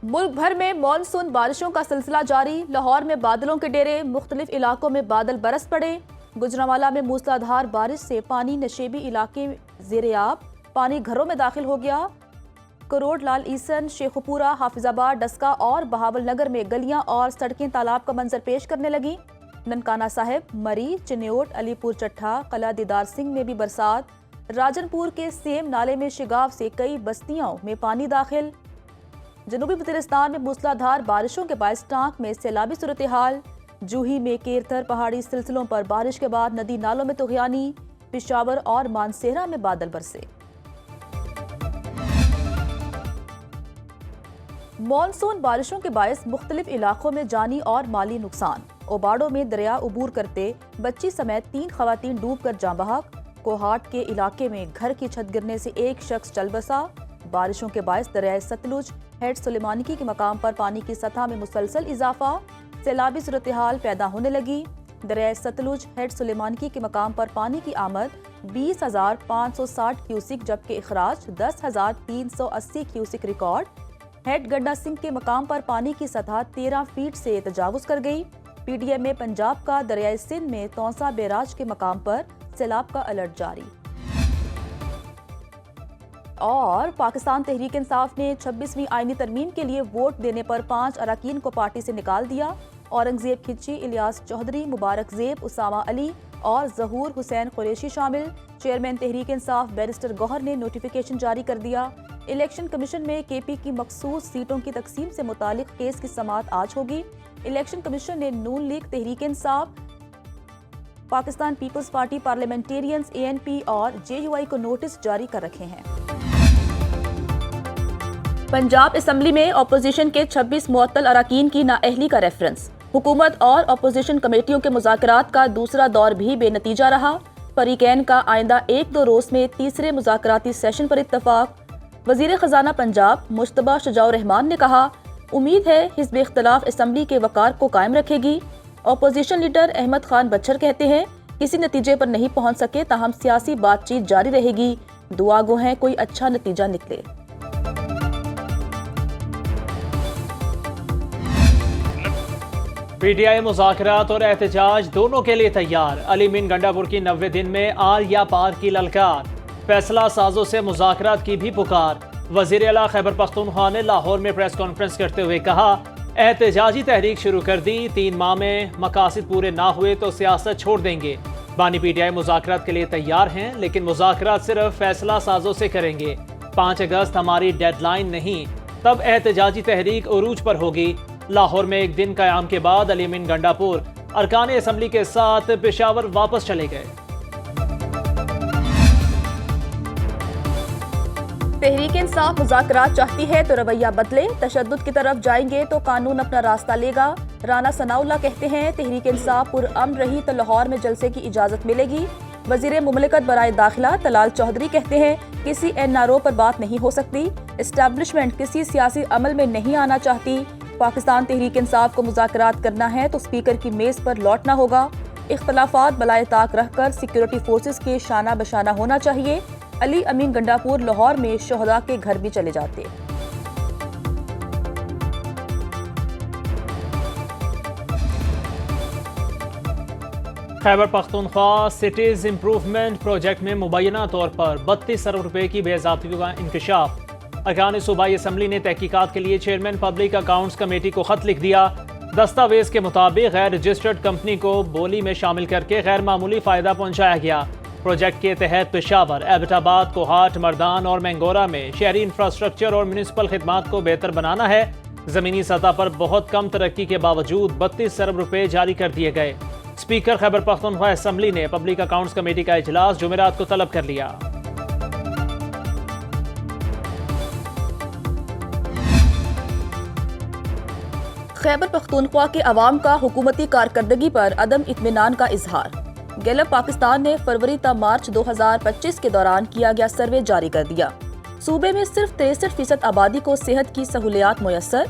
ملک بھر میں مانسون بارشوں کا سلسلہ جاری، لاہور میں بادلوں کے ڈیرے، مختلف علاقوں میں بادل برس پڑے۔ گوجرانوالہ میں موسلادھار بارش سے پانی نشیبی علاقے زیر آب، پانی گھروں میں داخل ہو گیا۔ کروڑ لال عیسن، شیخوپورہ، حافظ آباد، ڈسکہ اور بہاول نگر میں گلیاں اور سڑکیں تالاب کا منظر پیش کرنے لگیں۔ ننکانہ صاحب، مری، چنیوٹ، علی پور چٹھا، قلعہ دیدار سنگھ میں بھی برسات۔ راجن پور کے سیم نالے میں شگاف سے کئی بستیوں میں پانی داخل۔ جنوبی وزیرستان میں موسلادھار بارشوں کے باعث ٹانک میں سیلابی صورتحال۔ جوہی میں کیرتھر پہاڑی سلسلوں پر بارش کے بعد ندی نالوں میں طغیانی۔ پشاور اور مانسہرہ میں بادل برسے۔ مانسون بارشوں کے باعث مختلف علاقوں میں جانی اور مالی نقصان۔ اوباڑوں میں دریا عبور کرتے بچی سمیت 3 خواتین ڈوب کر جاں بحق۔ کوہاٹ کے علاقے میں گھر کی چھت گرنے سے ایک شخص چل بسا۔ بارشوں کے باعث دریائے ستلج ہیڈ سلیمانکی کے مقام پر پانی کی سطح میں مسلسل اضافہ، سیلابی صورتحال پیدا ہونے لگی۔ دریائے ستلج ہیڈ سلیمانکی کے مقام پر پانی کی آمد 20,560 کیوسک جبکہ اخراج 10,380 کیوسک ریکارڈ۔ ہیڈ گنڈا سنگھ کے مقام پر پانی کی سطح 13 فیٹ سے تجاوز کر گئی۔ پی ڈی ایم میں پنجاب کا دریائے سندھ میں تونسا بیراج کے مقام پر سیلاب کا الرٹ جاری۔ اور پاکستان تحریک انصاف نے 26ویں آئینی ترمیم کے لیے ووٹ دینے پر 5 اراکین کو پارٹی سے نکال دیا۔ اورنگزیب کھچی، الیاس چودھری، مبارک زیب، اسامہ علی اور ظہور حسین قریشی شامل۔ چیئرمین تحریک انصاف بیرسٹر گوہر نے نوٹیفیکیشن جاری کر دیا۔ الیکشن کمیشن میں کے پی کی مخصوص سیٹوں کی تقسیم سے متعلق کیس کی سماعت آج ہوگی۔ الیکشن کمیشن نے نون league, Tehreek Insaf, Pakistan Peoples party parliamentarians, اے این پی اور جے یو آئی کو نوٹس جاری کر رکھے ہیں۔ پنجاب اسمبلی میں اپوزیشن کے 26 معطل اراکین کی نااہلی کا ریفرنس۔ حکومت اور اپوزیشن کمیٹیوں کے مذاکرات کا دوسرا دور بھی بے نتیجہ رہا۔ فریقین کا آئندہ 1-2 روز میں تیسرے مذاکراتی سیشن پر اتفاق۔ وزیر خزانہ پنجاب مجتبیٰ شجاع الرحمان نے کہا، امید ہے حزب اختلاف اسمبلی کے وقار کو قائم رکھے گی۔ اپوزیشن لیڈر احمد خان بچھر کہتے ہیں، کسی نتیجے پر نہیں پہنچ سکے تاہم سیاسی بات چیت جاری رہے گی، دعا گو ہیں کوئی اچھا نتیجہ نکلے۔ پی ٹی آئی مذاکرات اور احتجاج دونوں کے لیے تیار۔ علی امین گنڈاپور کی 90 دن میں آر یا پار کی للکار، فیصلہ سازوں سے مذاکرات کی بھی پکار۔ وزیر اعلیٰ خیبر پختونخوا نے لاہور میں پریس کانفرنس کرتے ہوئے کہا، احتجاجی تحریک شروع کر دی، 3 ماہ میں مقاصد پورے نہ ہوئے تو سیاست چھوڑ دیں گے۔ بانی پی ٹی آئی مذاکرات کے لیے تیار ہیں لیکن مذاکرات صرف فیصلہ سازوں سے کریں گے۔ 5 اگست ہماری ڈیڈ لائن نہیں، تب احتجاجی تحریک عروج پر ہوگی۔ لاہور میں 1 دن قیام کے بعد علی امین گنڈاپور ارکان اسمبلی کے ساتھ پشاور واپس چلے گئے۔ تحریک انصاف مذاکرات چاہتی ہے تو رویہ بدلے، تشدد کی طرف جائیں گے تو قانون اپنا راستہ لے گا۔ رانا ثناء اللہ کہتے ہیں، تحریک انصاف پرامن رہی تو لاہور میں جلسے کی اجازت ملے گی۔ وزیر مملکت برائے داخلہ طلال چودھری کہتے ہیں، کسی این آر او پر بات نہیں ہو سکتی، اسٹیبلشمنٹ کسی سیاسی عمل میں نہیں آنا چاہتی۔ پاکستان تحریک انصاف کو مذاکرات کرنا ہے تو اسپیکر کی میز پر لوٹنا ہوگا۔ اختلافات بالائے طاق رکھ کر سیکیورٹی فورسز کے شانہ بشانہ ہونا چاہیے۔ علی امین گنڈاپور لاہور میں شہداء کے گھر بھی چلے جاتے۔ Khyber Pakhtunkhwa cities improvement project میں مبینہ طور پر 32 ارب روپے کی بے ضابطگیوں کا انکشاف۔ ارکان صوبائی اسمبلی نے تحقیقات کے لیے چیئرمین پبلک اکاؤنٹس کمیٹی کو خط لکھ دیا۔ دستاویز کے مطابق غیر رجسٹرڈ کمپنی کو بولی میں شامل کر کے غیر معمولی فائدہ پہنچایا گیا۔ پروجیکٹ کے تحت پشاور، ایبٹ آباد، کوہاٹ، مردان اور مینگورہ میں شہری انفراسٹرکچر اور میونسپل خدمات کو بہتر بنانا ہے۔ زمینی سطح پر بہت کم ترقی کے باوجود 32 ارب روپے جاری کر دیے گئے۔ اسپیکر خیبر پختونخوا اسمبلی نے پبلک اکاؤنٹس کمیٹی کا اجلاس جمعرات کو طلب کر لیا۔ خیبر پختونخوا کے عوام کا حکومتی کارکردگی پر عدم اطمینان کا اظہار۔ گیلپ پاکستان نے فروری تا مارچ 2025 کے دوران کیا گیا سروے جاری کر دیا۔ صوبے میں صرف 63% آبادی کو صحت کی سہولیات میسر،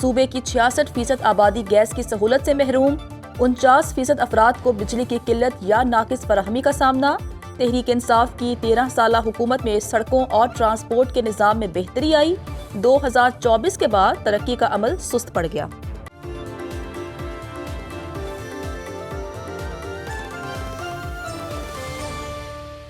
صوبے کی 66% آبادی گیس کی سہولت سے محروم، 49% افراد کو بجلی کی قلت یا ناقص فراہمی کا سامنا، تحریک انصاف کی 13 سالہ حکومت میں سڑکوں اور ٹرانسپورٹ کے نظام میں بہتری آئی، 2024 کے بعد ترقی کا عمل سست پڑ گیا۔